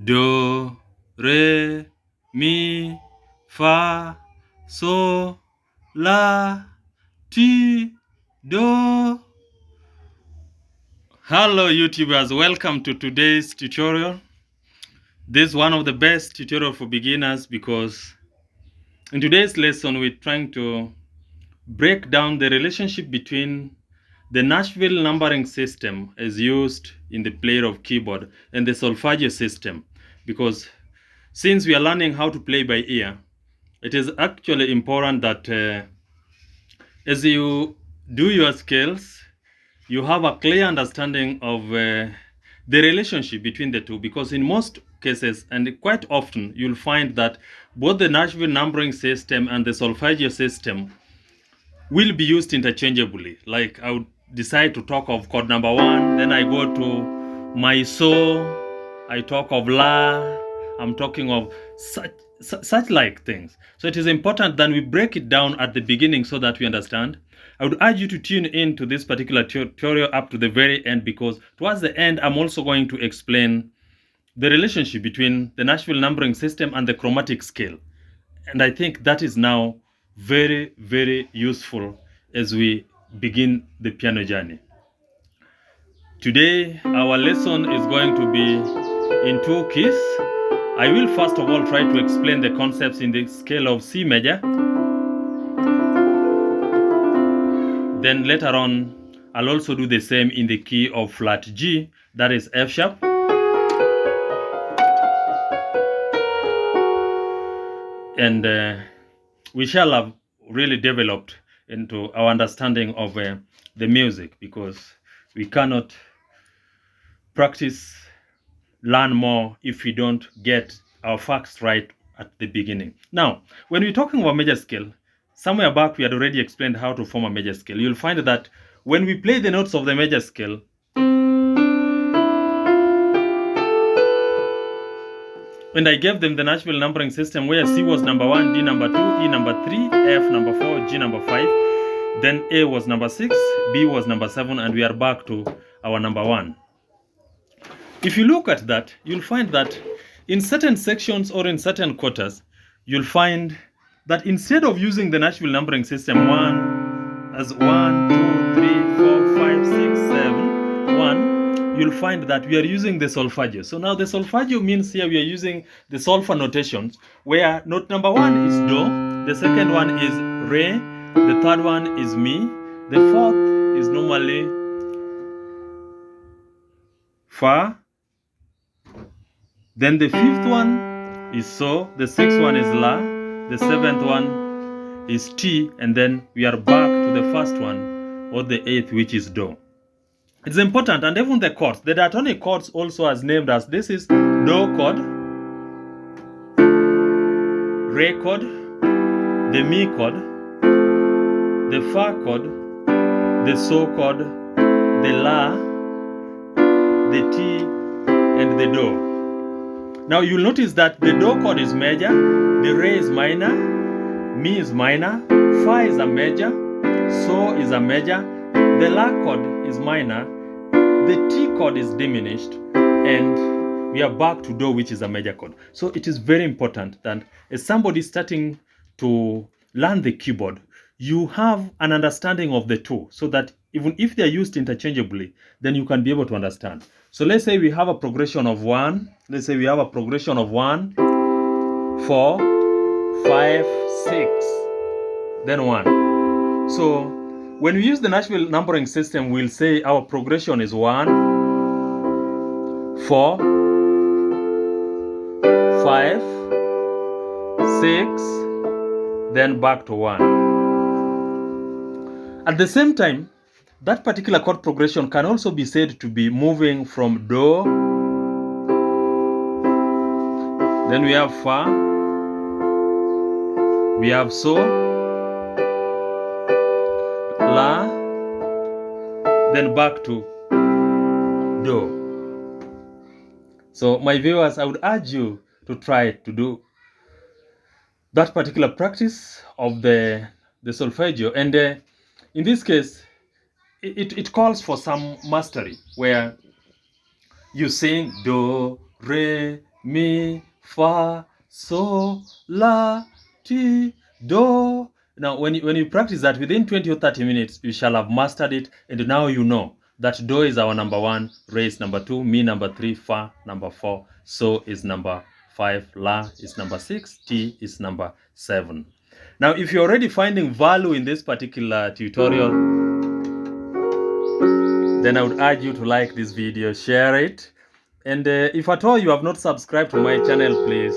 do, re, mi, fa, sol, la, ti, do. Hello YouTubers, welcome to today's tutorial. This is one of the best tutorial for beginners because in today's lesson we're trying to break down the relationship between the Nashville numbering system as used in the player of keyboard and the solfege system, because since we are learning how to play by ear, it is actually important that as you do your scales, you have a clear understanding of the relationship between the two, because in most cases and quite often you'll find that both the Nashville numbering system and the solfege system will be used interchangeably. Like I would decide to talk of chord number 1, then I go to my so, I talk of la, I'm talking of such like things. So it is important that we break it down at the beginning so that we understand. I would urge you to tune in to this particular tutorial up to the very end, because towards the end I'm also going to explain the relationship between the Nashville numbering system and the chromatic scale. And I think that is now very, very useful as we begin the piano journey. Today, our lesson is going to be in 2 keys. I will first of all try to explain the concepts in the scale of C major. Then later on, I'll also do the same in the key of flat G, that is F sharp. And we shall have really developed into our understanding of the music, because we cannot learn more if we don't get our facts right at the beginning. Now, when we're talking about major scale, somewhere back we had already explained how to form a major scale. You'll find that when we play the notes of the major scale, and I gave them the Nashville numbering system where C was number 1, D number 2, E number 3, F number 4, G number 5, then A was number 6, B was number 7, and we are back to our number 1. If you look at that, you'll find that in certain sections or in certain quarters, you'll find that instead of using the Nashville numbering system 1 as 1, 2, 3, 4, 5, 6, 7, 1, you'll find that we are using the solfege. So now the solfege means here we are using the solfa notations, where note number 1 is do, the second one is re, the third one is mi, the fourth is normally fa, then the fifth one is so, the sixth one is la, the seventh one is ti, and then we are back to the first one, or the eighth, which is do. It's important, and even the chords, the diatonic chords also as named as, this is do chord, re chord, the mi chord, the fa chord, the so chord, the la, the ti, and the do. Now you'll notice that the do chord is major, the re is minor, mi is minor, fa is a major, so is a major, the la chord is minor, the ti chord is diminished, and we are back to do, which is a major chord. So it is very important that as somebody starting to learn the keyboard, you have an understanding of the two, so that even if they are used interchangeably, then you can be able to understand. So let's say we have a progression of 1. Let's say we have a progression of 1, 4, 5, 6, then 1. So when we use the Nashville numbering system, we'll say our progression is 1, 4, 5, 6, then back to 1. At the same time, that particular chord progression can also be said to be moving from do, then we have fa, we have so, la, then back to do. So my viewers, I would urge you to try to do that particular practice of the solfeggio, and in this case it calls for some mastery, where you sing do, re, mi, fa, sol, la, ti, do. Now, when you practice that within 20 or 30 minutes, you shall have mastered it. And now you know that do is our number 1, re is number 2, mi number 3, fa number 4, so is number 5, la is number 6, ti is number 7. Now, if you're already finding value in this particular tutorial, then I would urge you to like this video, share it. And if at all you have not subscribed to my channel, please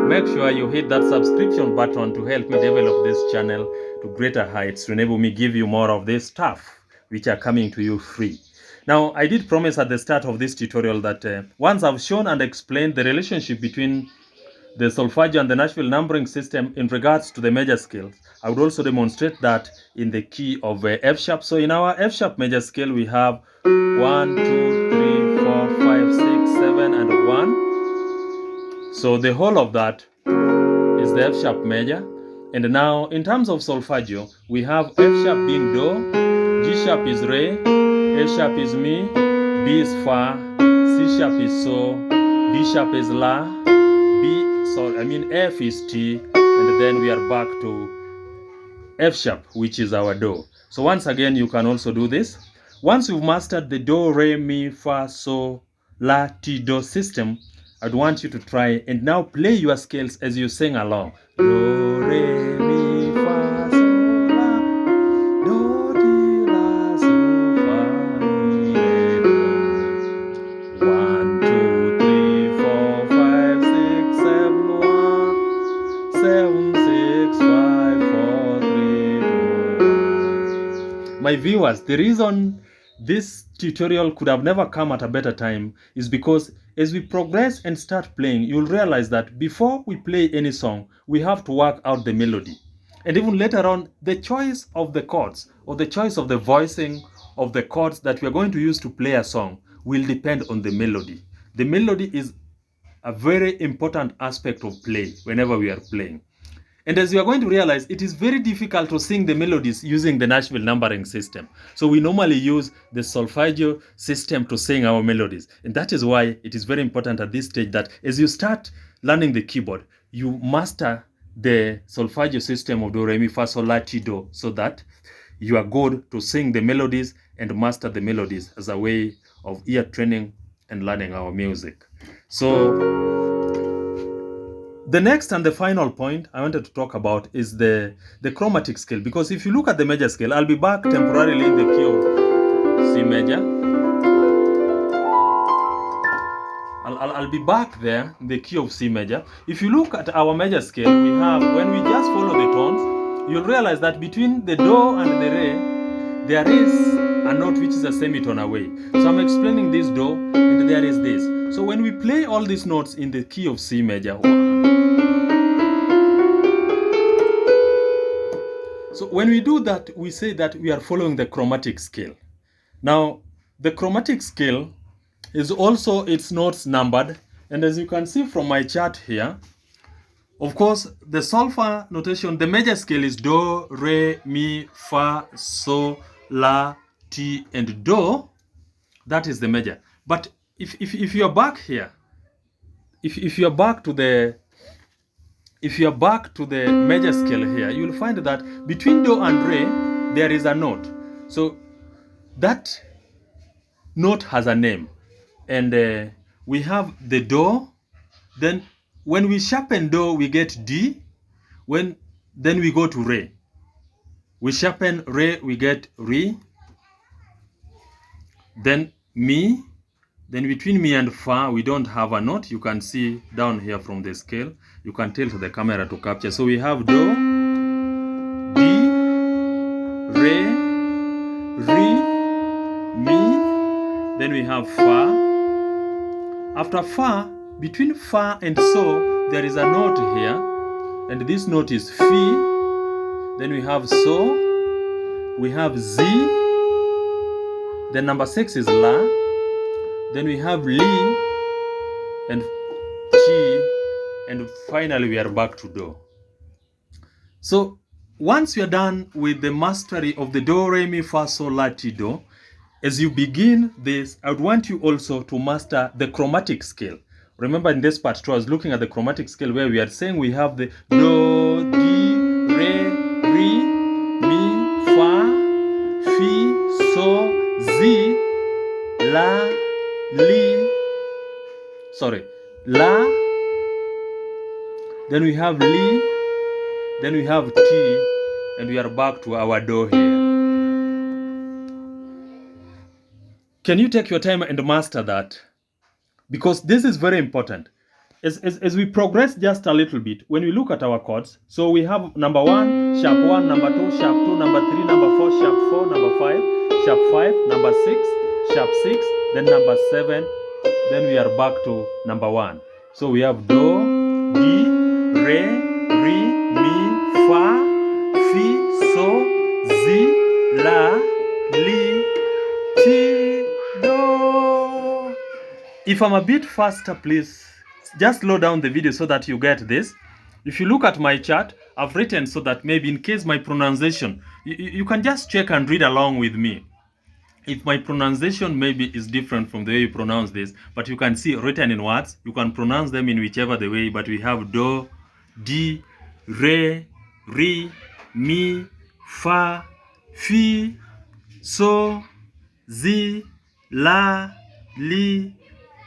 make sure you hit that subscription button to help me develop this channel to greater heights, to enable me give you more of this stuff which are coming to you free. Now, I did promise at the start of this tutorial that once I've shown and explained the relationship between the solfege and the Nashville numbering system in regards to the major scales, I would also demonstrate that in the key of F sharp. So in our F sharp major scale, we have 1, 2, 3, 4, 5, 6, 7, and 1. So the whole of that is the F sharp major. And now in terms of solfeggio, we have F sharp being do, G sharp is re, A sharp is mi, B is fa, C sharp is so, D sharp is la, F is T, and then we are back to F sharp, which is our do. So once again, you can also do this. Once you've mastered the do, re, mi, fa, so, la, ti, do system, I'd want you to try and now play your scales as you sing along. Do, re, mi, fa, so, la, do, ti, la, so, fa, mi, re, do. 1, 2, 3, 4, 5, 6, 7, 1, 7, 6, 5, 4, 3, 2, 1. My viewers, the reason this tutorial could have never come at a better time is because as we progress and start playing, you'll realize that before we play any song, we have to work out the melody. And even later on, the choice of the chords or the choice of the voicing of the chords that we are going to use to play a song will depend on the melody. The melody is a very important aspect of play whenever we are playing. And as you are going to realize, it is very difficult to sing the melodies using the Nashville numbering system. So we normally use the solfeggio system to sing our melodies. And that is why it is very important at this stage that as you start learning the keyboard, you master the solfeggio system of do, re, mi, fa, sol, la, ti, do, so that you are good to sing the melodies and master the melodies as a way of ear training and learning our music. So the next and the final point I wanted to talk about is the chromatic scale, because if you look at the major scale, I'll be back temporarily in the key of C major. I'll be back there in the key of C major. If you look at our major scale, we have, when we just follow the tones, you'll realize that between the do and the re, there is a note which is a semitone away. So I'm explaining this do, and there is this. So when we play all these notes in the key of C major, so when we do that, we say that we are following the chromatic scale. Now, the chromatic scale is also its notes numbered. And as you can see from my chart here, of course, the solfa notation, the major scale is do, re, mi, fa, so, la, ti, and do. That is the major. But if you are back here, if you are back to the major scale here, you will find that between do and re, there is a note. So that note has a name. And we have the do. Then when we sharpen do, we get D. Then we go to re. We sharpen re, we get re. Then mi. Then between mi and fa, we don't have a note. You can see down here from the scale. You can tell to the camera to capture. So we have do, D, re, mi. Then we have fa. After fa, between fa and so, there is a note here. And this note is fi. Then we have so. We have z. Then number 6 is la. Then we have li and ti, and finally we are back to do. So once you are done with the mastery of the do, re, mi, fa, sol, la, ti, do, as you begin this, I would want you also to master the chromatic scale. remember in this part too, I was looking at the chromatic scale where we are saying we have the do, di, re, mi, fa, fi, so, zi, la, la, then we have li, then we have ti, and we are back to our do here. Can you take your time and master that? Because this is very important. As we progress just a little bit, when we look at our chords, so we have number 1, sharp 1, number 2, sharp 2, number 3, number 4, sharp 4, number 5, sharp 5, number 6, sharp 6, then number 7, then we are back to number 1. So we have do, di, re, mi, fa, fi, so, zi, la, li, ti, do. If I'm a bit faster, please just slow down the video so that you get this. If you look at my chart, I've written so that maybe in case my pronunciation, you can just check and read along with me. If my pronunciation maybe is different from the way you pronounce this, but you can see written in words, you can pronounce them in whichever the way, but we have do, di, re, mi, fa, fi, so, zi, la, li,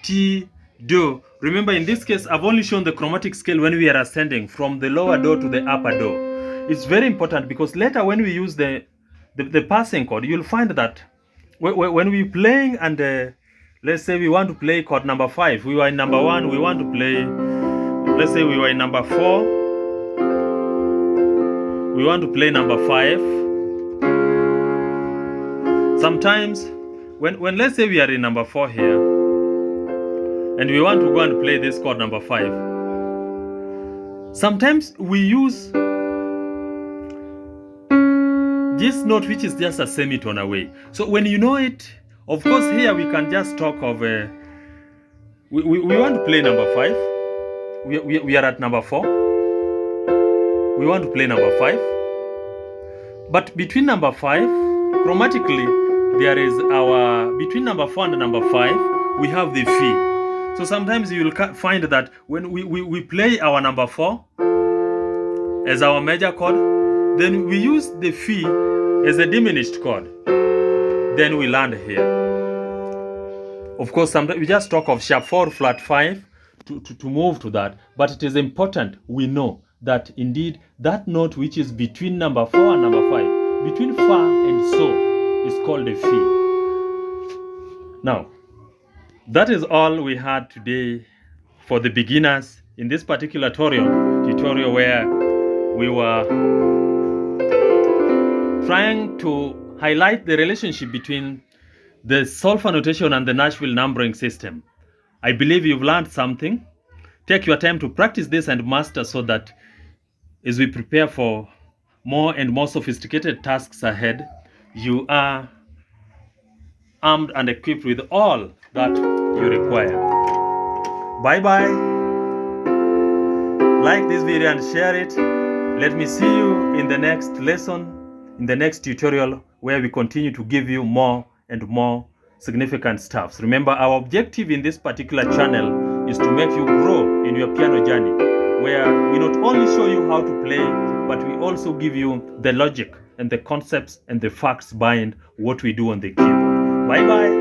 ti, do. Remember, in this case, I've only shown the chromatic scale when we are ascending from the lower do to the upper do. It's very important because later when we use the passing chord, you'll find that when we're playing and let's say we want to play chord number 5, we were in number 1, we want to play, let's say we were in number 4, we want to play number 5. Sometimes, when let's say we are in number 4 here, and we want to go and play this chord number 5, sometimes we use this note which is just a semitone away. So when you know it, of course here we can just talk of, we want to play number 5, we are at number 4, we want to play number 5, but between number 5, chromatically, there is between number 4 and number 5, we have the fi. So sometimes you will find that when we play our number 4 as our major chord, then we use the fi as a diminished chord. Then we land here. Of course, sometimes we just talk of sharp 4, flat 5 to move to that. But it is important we know that indeed that note which is between number 4 and number 5, between fa and so, is called a fi. Now, that is all we had today for the beginners in this particular tutorial where we were trying to highlight the relationship between the solfa notation and the Nashville numbering system. I believe you've learned something. Take your time to practice this and master so that as we prepare for more and more sophisticated tasks ahead, you are armed and equipped with all that you require. Bye-bye. Like this video and share it. Let me see you in the next lesson, in the next tutorial, where we continue to give you more and more significant stuffs. Remember, our objective in this particular channel is to make you grow in your piano journey, where we not only show you how to play, but we also give you the logic and the concepts and the facts behind what we do on the keyboard. Bye-bye.